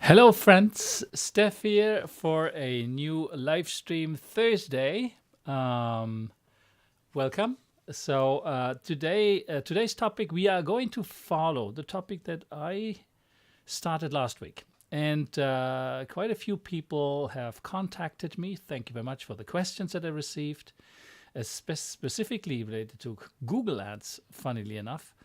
Hello, friends. Steph here for a new live stream Thursday. Um, Welcome. Today's topic, we are going to follow the topic that I started last week. And quite a few people have contacted me. Thank you very much for the questions that I received, specifically related to Google Ads, funnily enough.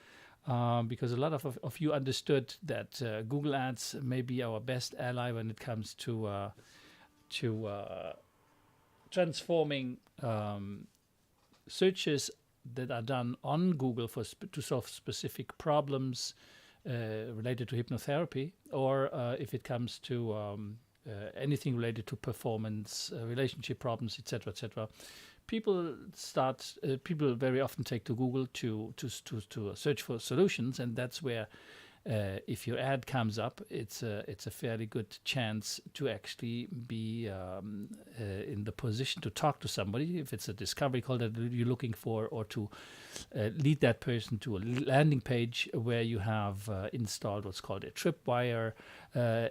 Because a lot of you understood that Google Ads may be our best ally when it comes to transforming searches that are done on Google to solve specific problems related to hypnotherapy, or if it comes to anything related to performance, relationship problems, etc., etc. People very often take to Google to search for solutions, and that's where if your ad comes up, it's a fairly good chance to actually be in the position to talk to somebody if it's a discovery call that you're looking for, or to lead that person to a landing page where you have installed what's called a tripwire.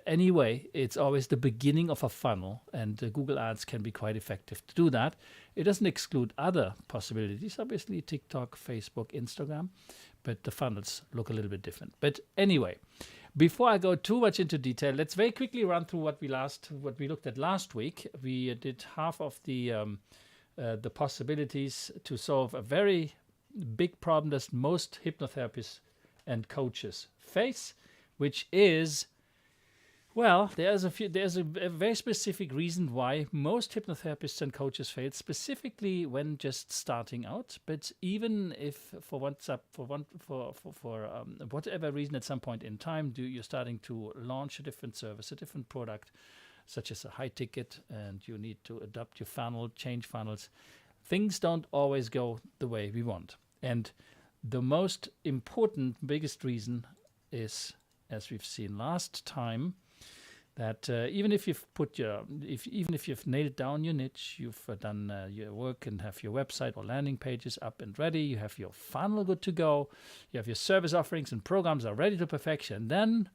Anyway, it's always the beginning of a funnel, and Google Ads can be quite effective to do that. It doesn't exclude other possibilities, obviously TikTok, Facebook, Instagram, but the funnels look a little bit different. But anyway, before I go too much into detail, let's very quickly run through what we looked at last week. We did half of the possibilities to solve a very big problem that most hypnotherapists and coaches face, which is, well, there's a very specific reason why most hypnotherapists and coaches fail, specifically when just starting out. But even if for whatever reason at some point in time you're starting to launch a different service, a different product, such as a high ticket, and you need to adapt your funnel, change funnels, things don't always go the way we want. And the most important, biggest reason is, as we've seen last time, that even if you've even if you've nailed down your niche, you've done your work and have your website or landing pages up and ready, you have your funnel good to go, you have your service offerings and programs are ready to perfection, then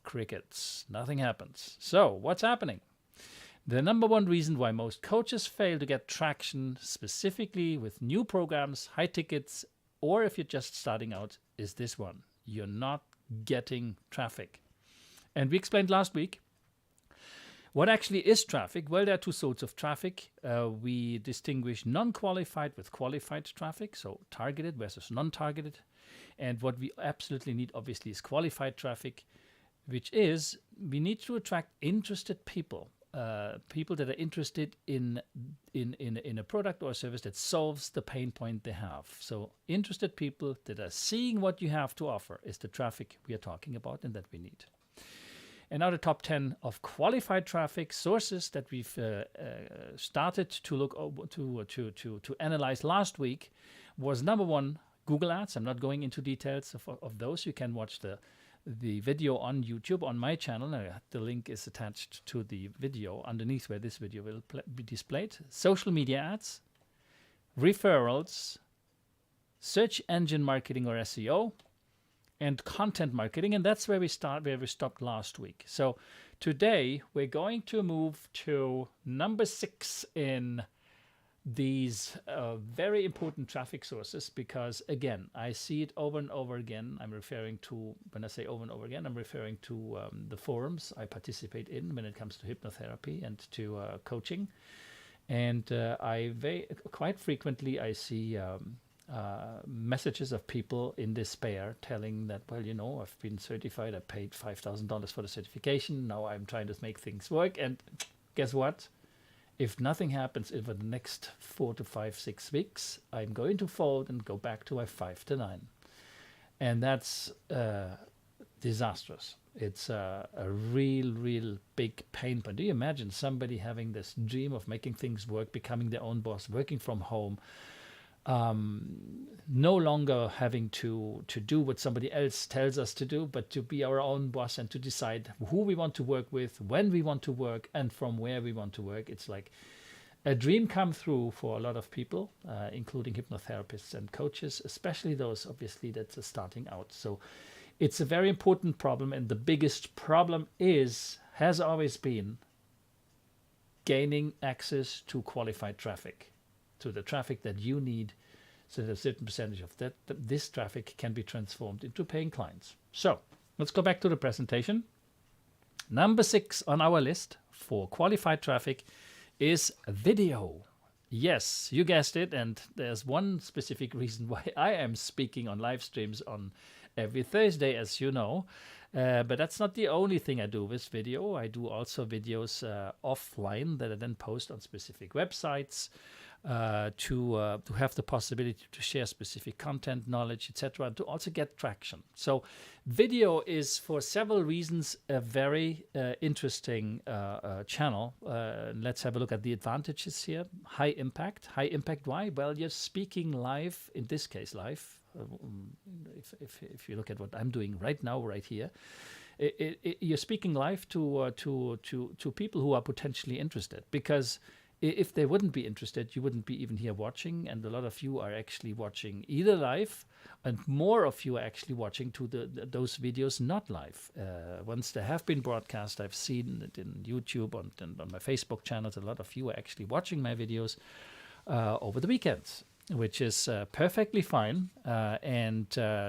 crickets, nothing happens. So what's happening? The number one reason why most coaches fail to get traction, specifically with new programs, high tickets, or if you're just starting out, is this one: you're not getting traffic. And we explained last week what actually is traffic. Well, there are two sorts of traffic. We distinguish non-qualified with qualified traffic, so targeted versus non-targeted. And what we absolutely need, obviously, is qualified traffic, which is we need to attract interested people, people that are interested in a product or a service that solves the pain point they have. So interested people that are seeing what you have to offer is the traffic we are talking about and that we need. And now the top 10 of qualified traffic sources that we've started to look over, to analyze last week was number one, Google Ads. I'm not going into details of those. You can watch the video on YouTube on my channel. The link is attached to the video underneath where this video will be displayed. Social media ads, referrals, search engine marketing or SEO, and content marketing, and that's where we stopped last week. So today we're going to move to number 6 in these very important traffic sources, because again, I see it over and over again. I'm referring to, when I say over and over again, I'm referring to the forums I participate in when it comes to hypnotherapy and to coaching. And quite frequently I see messages of people in despair telling that, well, I've been certified, I paid $5,000 for the certification, now I'm trying to make things work, and guess what? If nothing happens over the next 4 to 5, 6 weeks, I'm going to fold and go back to my 5 to 9. And that's disastrous. It's a real big pain point. Do you imagine somebody having this dream of making things work, becoming their own boss, working from home, no longer having to do what somebody else tells us to do, but to be our own boss and to decide who we want to work with, when we want to work, and from where we want to work. It's like a dream come true for a lot of people, including hypnotherapists and coaches, especially those, obviously, that are starting out. So it's a very important problem, and the biggest problem is has always been gaining access to qualified traffic, to the traffic that you need, so that a certain percentage of this traffic can be transformed into paying clients. So let's go back to the presentation. Number 6 on our list for qualified traffic is video. Yes, you guessed it, and there's one specific reason why I am speaking on live streams on every Thursday, as you know. But that's not the only thing I do with video. I do also videos offline that I then post on specific websites to have the possibility to share specific content, knowledge, etc., and to also get traction. So video is, for several reasons, a very interesting channel. Let's have a look at the advantages here. High impact. High impact, why? Well, you're speaking live, in this case live. If you look at what I'm doing right now, right here, you're speaking live to people who are potentially interested, because if they wouldn't be interested, you wouldn't be even here watching, and a lot of you are actually watching either live, and more of you are actually watching to those videos not live. Once they have been broadcast, I've seen it in YouTube and on my Facebook channels. A lot of you are actually watching my videos over the weekends, which is perfectly fine.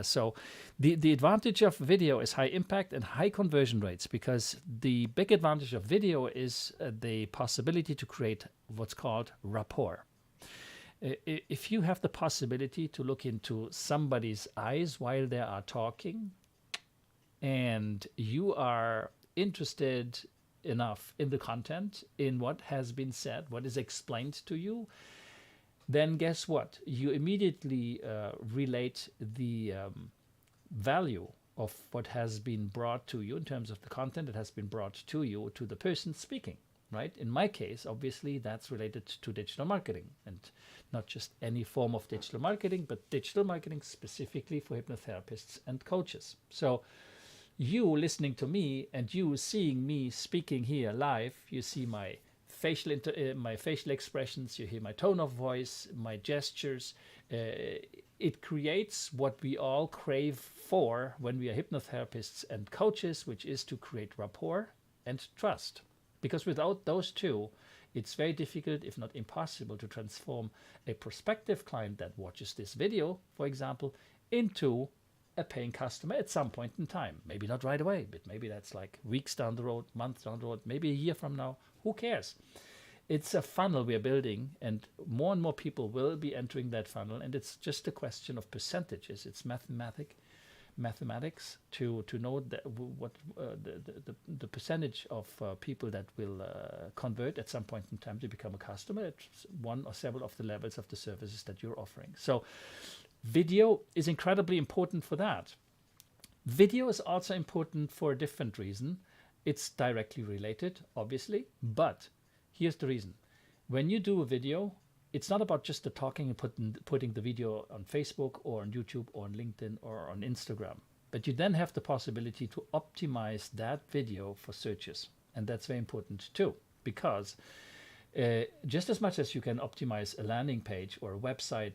So the advantage of video is high impact and high conversion rates, because the big advantage of video is the possibility to create what's called rapport. If you have the possibility to look into somebody's eyes while they are talking, and you are interested enough in the content, in what has been said, what is explained to you, then guess what? You immediately relate the value of what has been brought to you in terms of the content that has been brought to you to the person speaking, right? In my case, obviously, that's related to digital marketing, and not just any form of digital marketing, but digital marketing specifically for hypnotherapists and coaches. So you listening to me and you seeing me speaking here live, you see my facial expressions, you hear my tone of voice, my gestures. It creates what we all crave for when we are hypnotherapists and coaches, which is to create rapport and trust. Because without those two, it's very difficult, if not impossible, to transform a prospective client that watches this video, for example, into a paying customer at some point in time. Maybe not right away, but maybe that's like weeks down the road, months down the road, maybe a year from now. Who cares? It's a funnel we are building, and more people will be entering that funnel, and it's just a question of percentages. It's mathematics to know that what the percentage of people that will convert at some point in time to become a customer at one or several of the levels of the services that you're offering. So video is incredibly important for that. Video is also important for a different reason. It's directly related, obviously, but here's the reason. When you do a video, it's not about just the talking and putting the video on Facebook or on YouTube or on LinkedIn or on Instagram. But you then have the possibility to optimize that video for searches. And that's very important too, because just as much as you can optimize a landing page or a website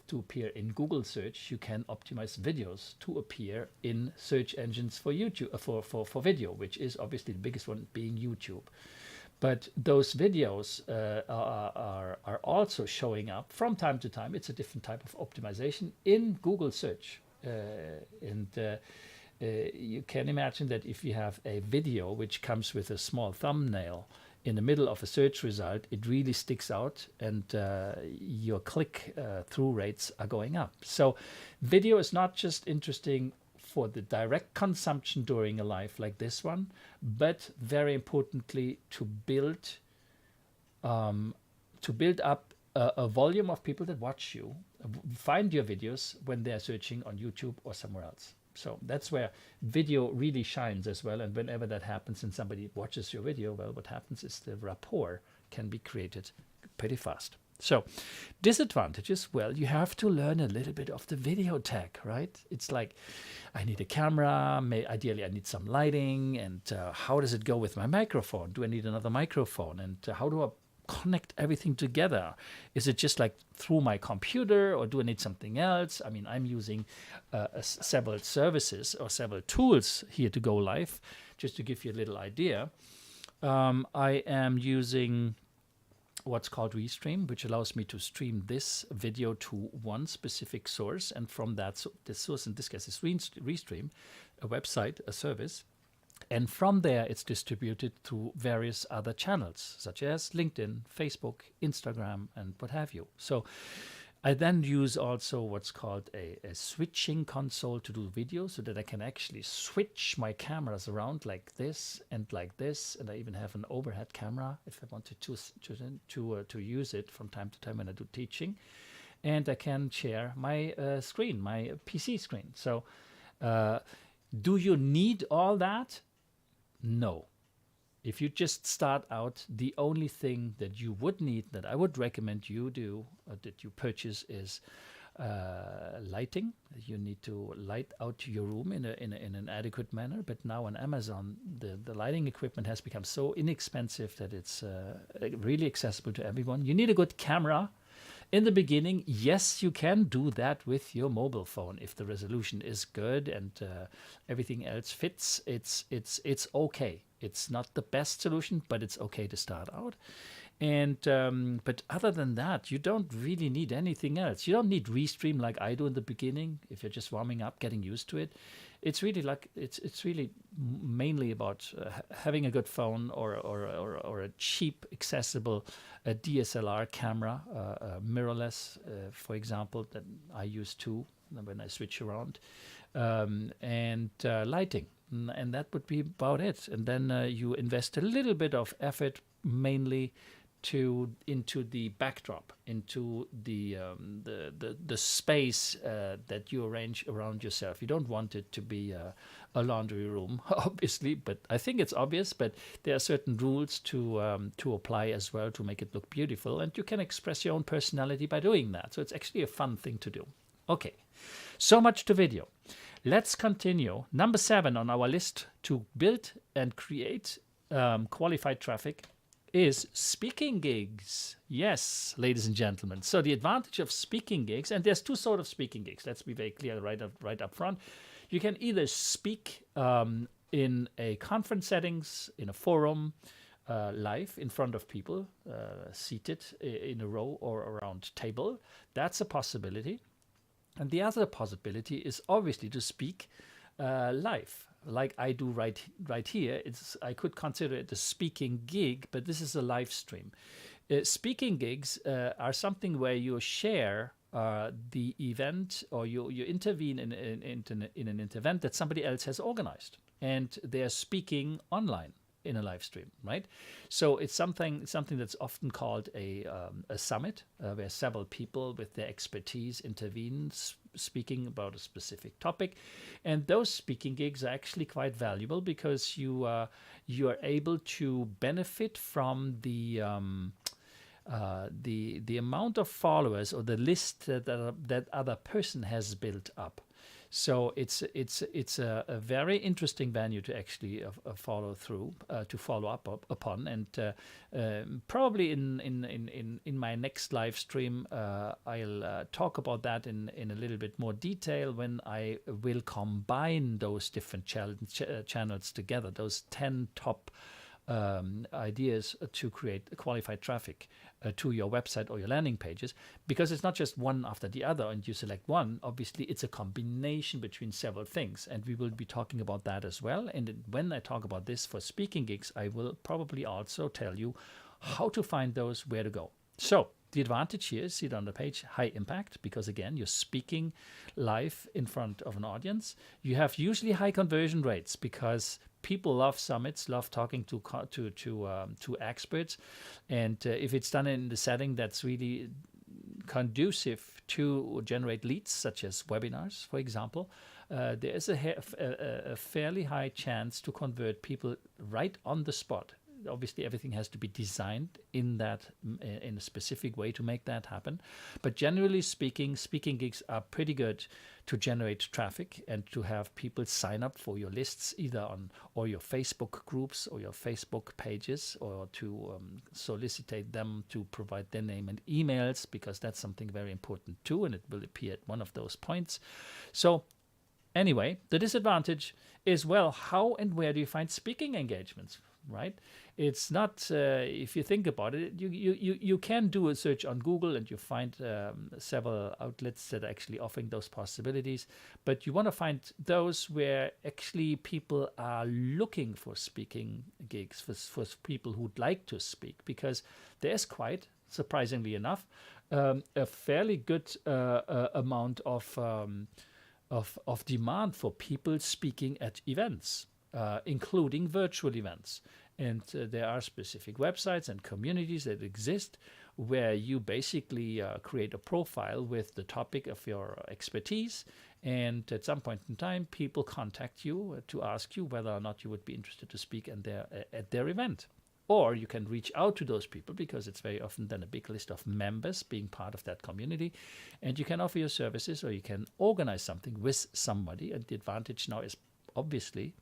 to appear in Google search, you can optimize videos to appear in search engines for YouTube, for video, which is obviously the biggest one being YouTube. But those videos are also showing up from time to time. It's a different type of optimization in Google search. You can imagine that if you have a video which comes with a small thumbnail in the middle of a search result, it really sticks out, and your click-through rates are going up. So video is not just interesting for the direct consumption during a life like this one, but very importantly to build up a volume of people that watch you, find your videos when they're searching on YouTube or somewhere else. So that's where video really shines as well. And whenever that happens and somebody watches your video, well, what happens is the rapport can be created pretty fast. So disadvantages, well, you have to learn a little bit of the video tech, right? It's like, I need a camera, ideally I need some lighting, and how does it go with my microphone? Do I need another microphone? And how do I connect everything together? Is it just like through my computer, or do I need something else? I mean, I'm using several services or several tools here to go live just to give you a little idea, I am using what's called Restream, which allows me to stream this video to one specific source, and from that, the source in this case is Restream, a website, a service, and from there it's distributed to various other channels, such as LinkedIn, Facebook, Instagram, and what have you. So I then use also what's called a switching console to do video, so that I can actually switch my cameras around like this, and I even have an overhead camera if I wanted to use it from time to time when I do teaching, and I can share my screen, my PC screen. So do you need all that? No. If you just start out, the only thing that you would need, that I would recommend you do, that you purchase, is lighting. You need to light out your room in an adequate manner. But now on Amazon, the lighting equipment has become so inexpensive that it's really accessible to everyone. You need a good camera. In the beginning, yes, you can do that with your mobile phone if the resolution is good and everything else fits. It's okay. It's not the best solution, but it's okay to start out. And but other than that, you don't really need anything else. You don't need Restream like I do in the beginning. If you're just warming up, getting used to it, it's really like it's really mainly about having a good phone or a cheap, accessible DSLR camera, mirrorless, for example, that I use too when I switch around, and lighting. And that would be about it. And then you invest a little bit of effort, mainly into the backdrop, into the space that you arrange around yourself. You don't want it to be a laundry room, obviously, but I think it's obvious. But there are certain rules to apply as well to make it look beautiful, and you can express your own personality by doing that. So it's actually a fun thing to do. Okay, so much to video. Let's continue. Number 7 on our list to build and create qualified traffic is speaking gigs. Yes, ladies and gentlemen. So the advantage of speaking gigs, and there's two sort of speaking gigs. Let's be very clear right up front. You can either speak in a conference settings, in a forum, live in front of people, seated in a row or around table. That's a possibility. And the other possibility is obviously to speak live, like I do right here. I could consider it a speaking gig, but this is a live stream. Speaking gigs are something where you share the event, or you intervene in an event that somebody else has organized, and they're speaking online in a live stream, right? So it's something that's often called a summit, where several people with their expertise intervene, speaking about a specific topic, and those speaking gigs are actually quite valuable because you are able to benefit from the amount of followers or the list that other person has built up. So it's a very interesting venue to actually follow up upon, and probably in my next live stream I'll talk about that in a little bit more detail when I will combine those different channels together, those 10 top ideas to create qualified traffic to your website or your landing pages, because it's not just one after the other and you select one. Obviously it's a combination between several things, and we will be talking about that as well. And when I talk about this for speaking gigs, I will probably also tell you how to find those, where to go. So the advantage here is, see it on the page, high impact, because again, you're speaking live in front of an audience. You have usually high conversion rates because people love summits, love talking to experts, and if it's done in the setting that's really conducive to generate leads, such as webinars, for example, there is a fairly high chance to convert people right on the spot. Obviously, everything has to be designed in a specific way to make that happen. But generally speaking, speaking gigs are pretty good to generate traffic and to have people sign up for your lists, either or your Facebook groups or your Facebook pages, or to solicit them to provide their name and emails, because that's something very important too, and it will appear at one of those points. So Anyway, the disadvantage is, well, how and where do you find speaking engagements, right? It's not, if you think about it, you can do a search on Google and you find several outlets that are actually offering those possibilities, but you want to find those where actually people are looking for speaking gigs, for people who'd like to speak, because there's quite, surprisingly enough, a fairly good amount of demand for people speaking at events, including virtual events. And there are specific websites and communities that exist where you basically create a profile with the topic of your expertise. And at some point in time, people contact you to ask you whether or not you would be interested to speak at their event. Or you can reach out to those people, because it's very often then a big list of members being part of that community, and you can offer your services, or you can organize something with somebody. And the advantage now is obviously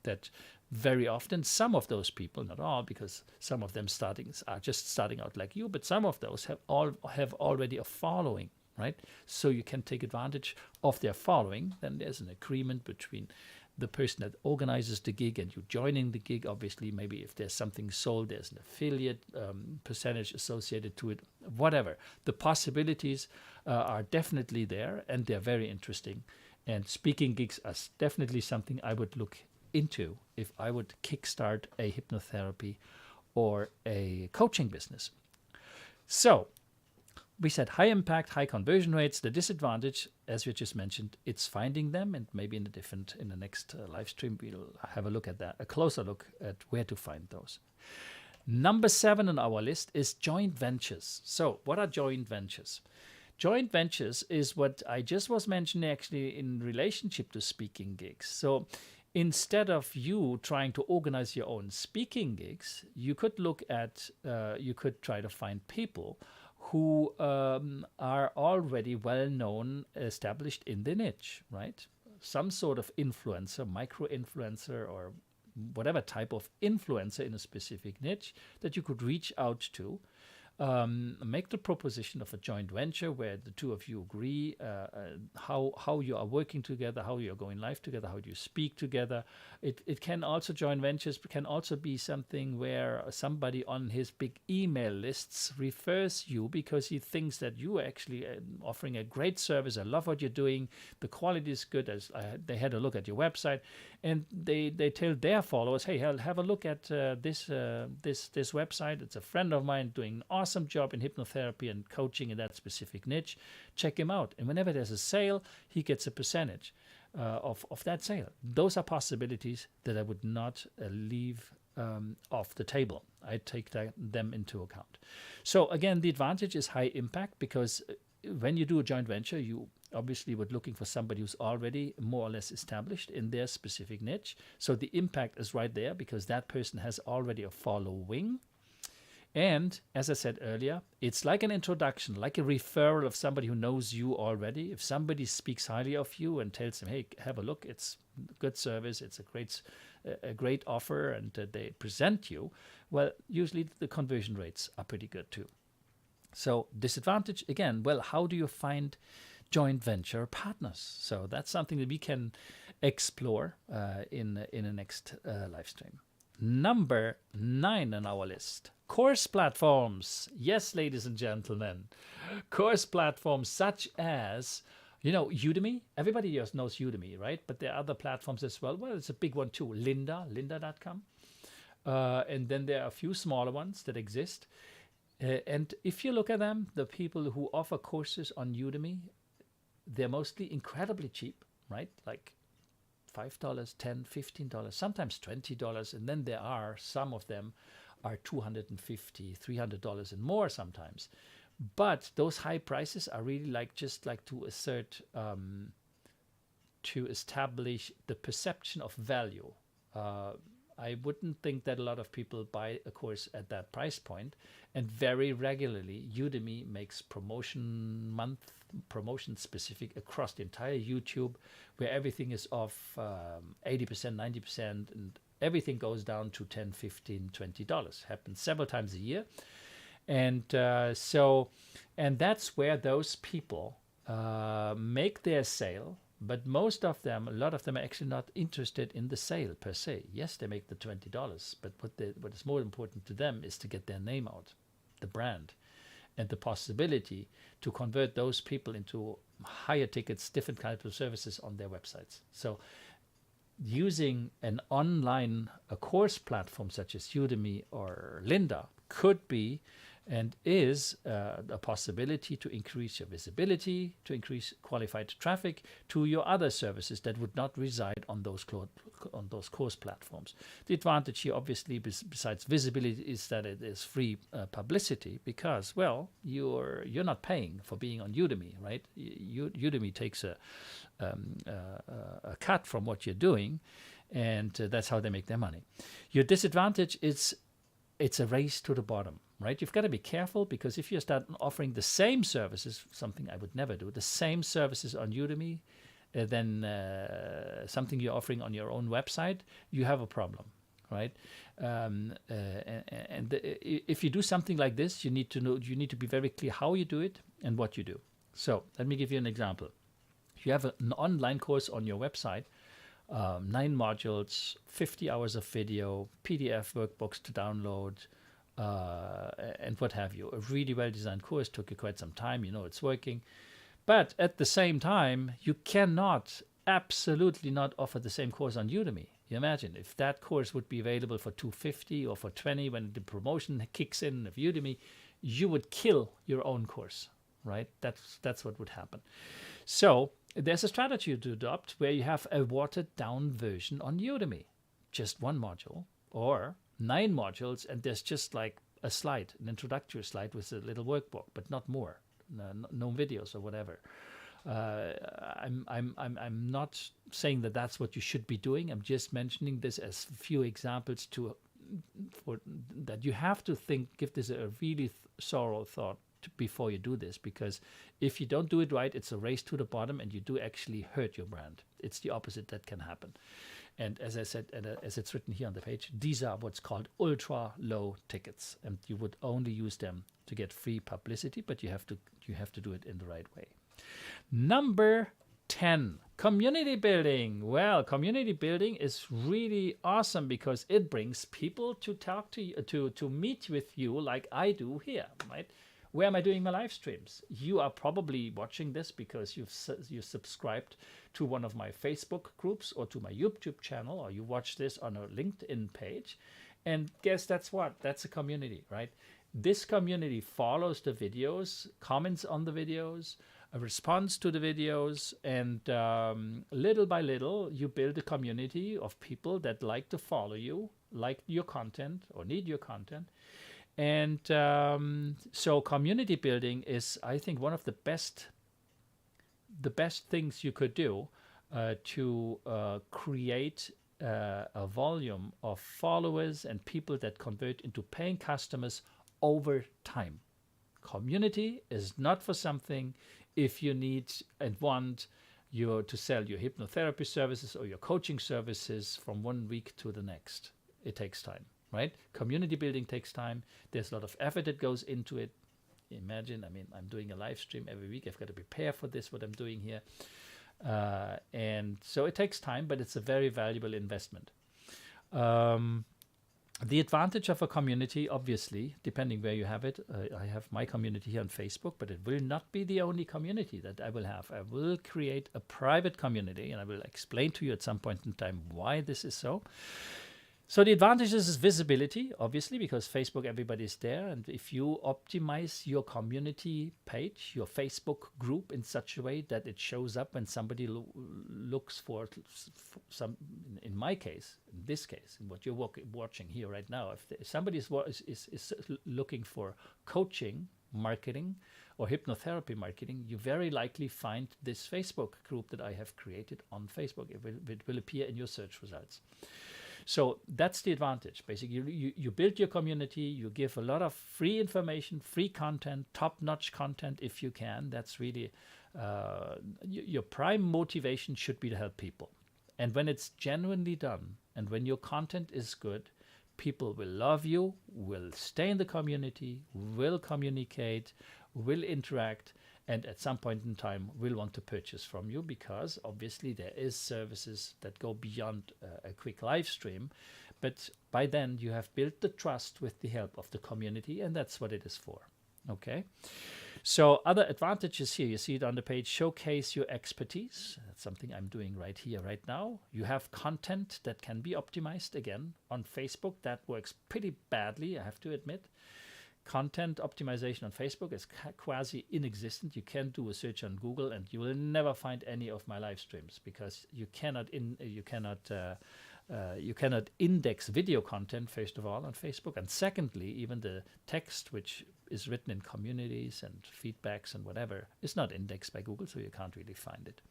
that very often some of those people, not all, because some of them are just starting out like you, but some of those have already a following, right? So you can take advantage of their following. Then there's an agreement between the person that organizes the gig and you joining the gig. Obviously, maybe if there's something sold, there's an affiliate percentage associated to it, whatever. The possibilities are definitely there, and they're very interesting. And speaking gigs are definitely something I would look into if I would kickstart a hypnotherapy or a coaching business. So we said high impact, high conversion rates. The disadvantage, as we just mentioned, it's finding them, and maybe in the next live stream we'll have a closer look at where to find those. Number 7 on our list is joint ventures. So what are joint ventures? Joint ventures is what I just was mentioning actually in relationship to speaking gigs. So instead of you trying to organize your own speaking gigs, you could try to find people who are already well known, established in the niche, right? Some sort of influencer, micro-influencer, or whatever type of influencer in a specific niche that you could reach out to. Make the proposition of a joint venture where the two of you agree how you are working together, how you are going live together, how you speak together. It can also, joint ventures can also be something where somebody on his big email lists refers you because he thinks that you are actually offering a great service. I love what you're doing. The quality is good. They had a look at your website, and they tell their followers, hey, have a look at this website. It's a friend of mine doing an awesome job in hypnotherapy and coaching in that specific niche. Check him out. And whenever there's a sale, he gets a percentage of that sale. Those are possibilities that I would not leave off the table. I take them into account. So again, the advantage is high impact, because when you do a joint venture, you obviously would looking for somebody who's already more or less established in their specific niche. So the impact is right there because that person has already a following. And as I said earlier, it's like an introduction, like a referral of somebody who knows you already. If somebody speaks highly of you and tells them, hey, have a look, it's good service, it's a great offer, and they present you, well, usually the conversion rates are pretty good too. So disadvantage, again, well, how do you find joint venture partners? So that's something that we can explore in the next live stream. Number 9 on our list, course platforms. Yes, ladies and gentlemen, course platforms such as, Udemy. Everybody just knows Udemy, right? But there are other platforms as well. Well, it's a big one too, lynda.com. And then there are a few smaller ones that exist. And if you look at them, the people who offer courses on Udemy, they're mostly incredibly cheap, right? Like $5, $10, $15, sometimes $20. And then there are some of them are $250, $300 and more sometimes. But those high prices are really just like to assert, to establish the perception of value. I wouldn't think that a lot of people buy a course at that price point. And very regularly, Udemy makes promotion specific across the entire YouTube, where everything is off 80%, 90%, and everything goes down to $10, $15, $20. Happens several times a year. And and that's where those people make their sale But most of them, a lot of them are actually not interested in the sale per se. Yes, they make the $20, but what is more important to them is to get their name out, the brand, and the possibility to convert those people into higher tickets, different kinds of services on their websites. So using an online course platform such as Udemy or Lynda could be and is a possibility to increase your visibility, to increase qualified traffic to your other services that would not reside on those course platforms. The advantage here, obviously, besides visibility, is that it is free publicity because, well, you're not paying for being on Udemy, right? Udemy takes a cut from what you're doing, and that's how they make their money. Your disadvantage is it's a race to the bottom, right? You've got to be careful because if you start offering the same services, something I would never do, the same services on Udemy, then something you're offering on your own website, you have a problem, right? If you do something like this, you need to be very clear how you do it and what you do. So let me give you an example. If you have an online course on your website, 9 modules, 50 hours of video, PDF workbooks to download, and what have you. A really well-designed course, took you quite some time, you know it's working. But at the same time, you cannot, absolutely not offer the same course on Udemy. You imagine if that course would be available for $250 or for $20 when the promotion kicks in of Udemy, you would kill your own course, right? That's what would happen. So there's a strategy to adopt where you have a watered-down version on Udemy, just 1 module or 9 modules, and there's just like a slide, an introductory slide with a little workbook, but not more, no videos or whatever. I'm not saying that that's what you should be doing. I'm just mentioning this as a few examples that you have to give this a really thorough thought before you do this, because if you don't do it right, it's a race to the bottom and you do actually hurt your brand. It's the opposite that can happen. And as I said, and as it's written here on the page, these are what's called ultra low tickets, and you would only use them to get free publicity, but you have to do it in the right way. Number 10, community building. Well, community building is really awesome because it brings people to talk to you, to meet with you like I do here, right? Where am I doing my live streams? You are probably watching this because you've subscribed to one of my Facebook groups or to my YouTube channel, or you watch this on a LinkedIn page. And guess that's what? That's a community, right? This community follows the videos, comments on the videos, responds to the videos, and little by little, you build a community of people that like to follow you, like your content or need your content. And so community building is, I think, one of the best things you could do to create a volume of followers and people that convert into paying customers over time. Community is not for something if you need and want to sell your hypnotherapy services or your coaching services from 1 week to the next. It takes time. Right? Community building takes time. There's a lot of effort that goes into it. Imagine, I mean, I'm doing a live stream every week. I've got to prepare for this, what I'm doing here. And so it takes time, but it's a very valuable investment. The advantage of a community, obviously, depending where you have it, I have my community here on Facebook, but it will not be the only community that I will have. I will create a private community, and I will explain to you at some point in time why this is so. So the advantages is visibility, obviously, because Facebook, everybody's there. And if you optimize your community page, your Facebook group in such a way that it shows up when somebody looks for some, in my case, in this case, in what you're watching here right now, if somebody is looking for coaching, marketing, or hypnotherapy marketing, you very likely find this Facebook group that I have created on Facebook. It will appear in your search results. So that's the advantage. Basically, you build your community, you give a lot of free information, free content, top-notch content if you can. That's really your prime motivation should be to help people. And when it's genuinely done, and when your content is good, people will love you, will stay in the community, will communicate, will interact, and at some point in time will want to purchase from you, because obviously there is services that go beyond a quick live stream. But by then you have built the trust with the help of the community, and that's what it is for. Okay. So other advantages here, you see it on the page: showcase your expertise. That's something I'm doing right here, right now. You have content that can be optimized. Again, on Facebook, that works pretty badly, I have to admit. Content optimization on Facebook is quasi inexistent. You can do a search on Google and you will never find any of my live streams, because you cannot index video content, first of all, on Facebook, and secondly, even the text which is written in communities and feedbacks and whatever is not indexed by Google, so you can't really find it.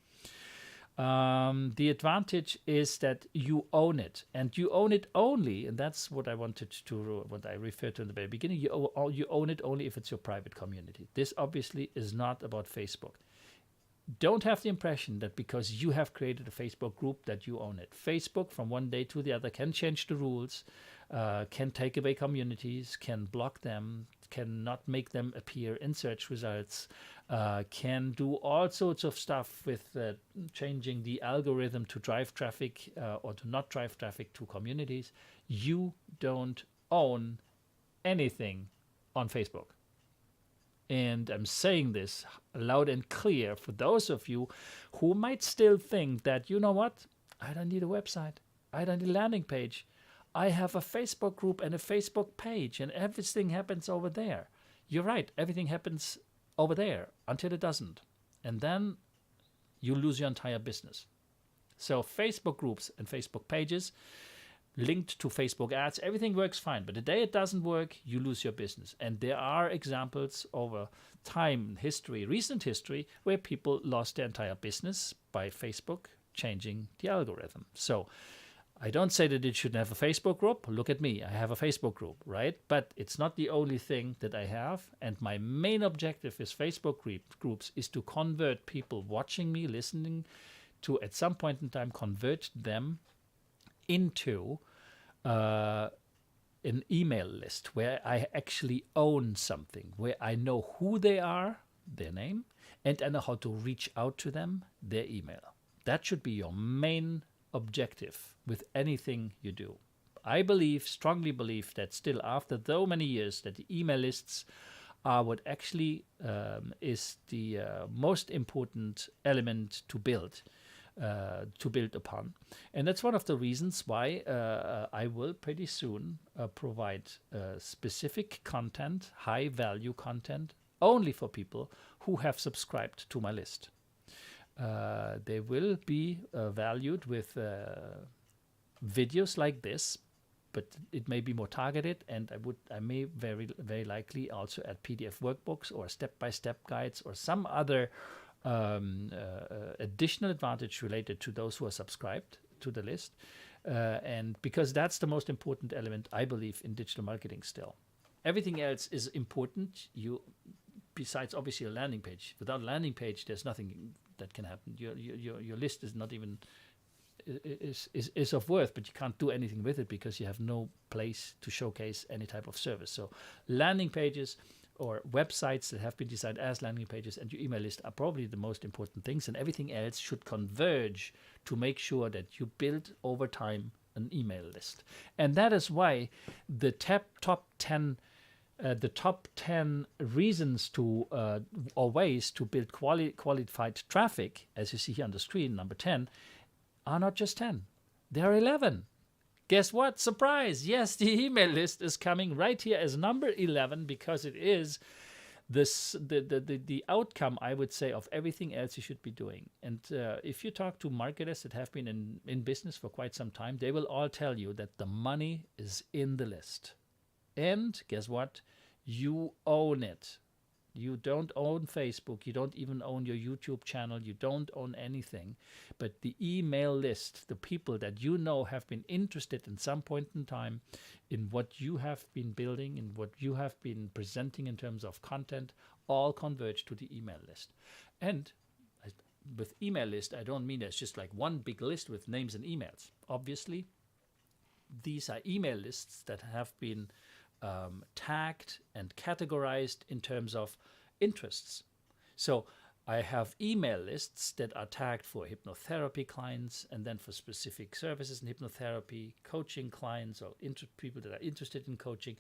The advantage is that you own it, and you own it only, and that's what I wanted to, what I referred to in the very beginning. You own it only if it's your private community. This obviously is not about Facebook. Don't have the impression that because you have created a Facebook group that you own it. Facebook from one day to the other can change the rules, can take away communities, can block them, cannot make them appear in search results, can do all sorts of stuff with changing the algorithm to drive traffic or to not drive traffic to communities. You don't own anything on Facebook. And I'm saying this loud and clear for those of you who might still think that, you know what, I don't need a website, I don't need a landing page. I have a Facebook group and a Facebook page, and everything happens over there. You're right, everything happens over there until it doesn't. And then you lose your entire business. So Facebook groups and Facebook pages linked to Facebook ads, everything works fine. But the day it doesn't work, you lose your business. And there are examples over time, history, recent history, where people lost their entire business by Facebook changing the algorithm. So I don't say that it shouldn't have a Facebook group. Look at me, I have a Facebook group, right? But it's not the only thing that I have. And my main objective with Facebook groups is to convert people watching me, listening to, at some point in time, convert them into an email list where I actually own something, where I know who they are, their name, and I know how to reach out to them, their email. That should be your main objective with anything you do. I strongly believe that still after so many years, that the email lists are what actually is the most important element to build upon. And that's one of the reasons why I will pretty soon provide specific content, high value content, only for people who have subscribed to my list. They will be valued with videos like this, but it may be more targeted, and I may very likely also add PDF workbooks or step-by-step guides or some other additional advantage related to those who are subscribed to the list. And because that's the most important element, I believe, in digital marketing still. Everything else is important. Besides obviously a landing page. Without a landing page, there's nothing that can happen. Your list is not even is of worth, but you can't do anything with it because you have no place to showcase any type of service. So landing pages or websites that have been designed as landing pages and your email list are probably the most important things, and everything else should converge to make sure that you build over time an email list. And that is why the top 10 reasons to or ways to build qualified traffic, as you see here on the screen, number 10, are not just 10. There are 11. Guess what? Surprise! Yes, the email list is coming right here as number 11, because it is the outcome, I would say, of everything else you should be doing. And if you talk to marketers that have been in business for quite some time, they will all tell you that the money is in the list. And guess what? You own it. You don't own Facebook. You don't even own your YouTube channel. You don't own anything. But the email list, the people that you know have been interested in some point in time in what you have been building, in what you have been presenting in terms of content, all converge to the email list. And with email list, I don't mean it's just like one big list with names and emails. Obviously, these are email lists that have been tagged and categorized in terms of interests. So I have email lists that are tagged for hypnotherapy clients, and then for specific services in hypnotherapy, coaching clients, or people that are interested in coaching.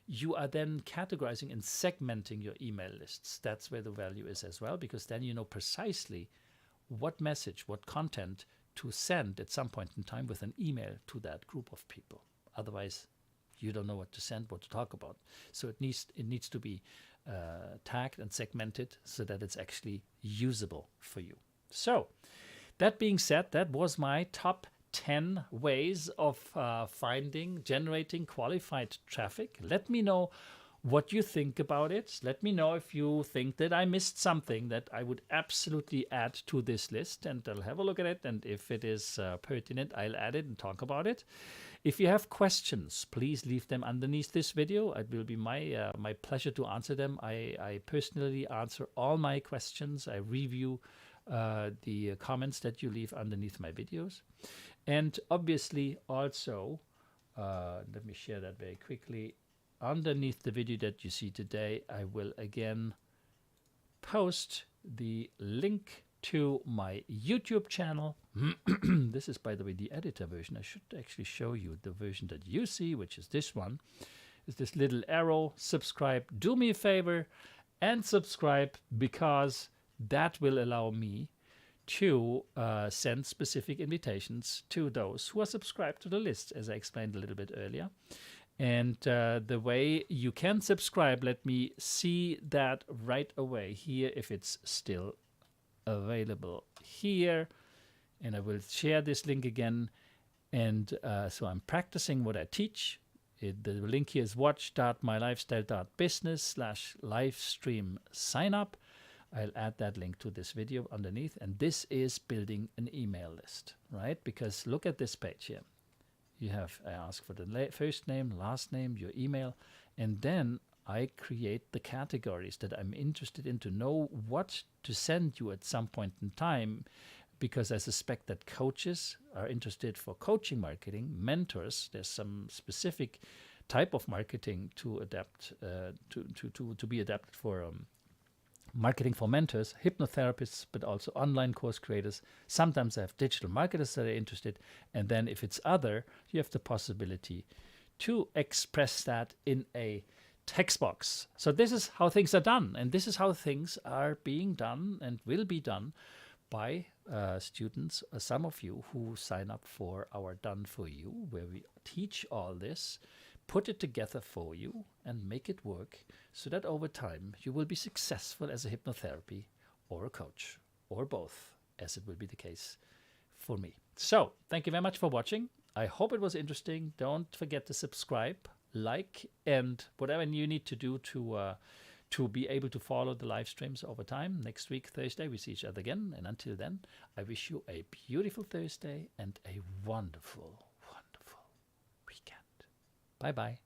You are then categorizing and segmenting your email lists. That's where the value is as well, because then you know precisely what message, what content to send at some point in time with an email to that group of people. Otherwise, you don't know what to send, what to talk about. So it needs to be tagged and segmented so that it's actually usable for you. So that being said, that was my top 10 ways of generating qualified traffic. Let me know what you think about it. Let me know if you think that I missed something that I would absolutely add to this list, and I'll have a look at it. And if it is pertinent, I'll add it and talk about it. If you have questions, please leave them underneath this video. It will be my pleasure to answer them. I personally answer all my questions. I review the comments that you leave underneath my videos. And obviously also, let me share that very quickly. Underneath the video that you see today, I will again post the link to my YouTube channel. This is, by the way, the editor version. I should actually show you the version that you see, which is this one. It's this little arrow. Subscribe. Do me a favor and subscribe, because that will allow me to send specific invitations to those who are subscribed to the list, as I explained a little bit earlier. And the way you can subscribe, let me see that right away here, if it's still available here. And I will share this link again. And so I'm practicing what I teach. The link here is watch.mylifestyle.business/livestream sign up. I'll add that link to this video underneath. And this is building an email list, right? Because look at this page here. You have, I ask for the first name, last name, your email, and then I create the categories that I'm interested in to know what to send you at some point in time, because I suspect that coaches are interested for coaching marketing, mentors, there's some specific type of marketing to adapt, to be adapted for marketing for mentors, hypnotherapists, but also online course creators. Sometimes I have digital marketers that are interested. And then if it's other, you have the possibility to express that in a text box. So this is how things are done. And this is how things are being done and will be done by students, some of you who sign up for our Done For You, where we teach all this, put it together for you and make it work, so that over time you will be successful as a hypnotherapy or a coach, or both, as it will be the case for me. So thank you very much for watching. I hope it was interesting. Don't forget to subscribe, like, and whatever you need to do to be able to follow the live streams over time. Next week, Thursday, we see each other again. And until then, I wish you a beautiful Thursday and a wonderful, wonderful weekend. Bye-bye.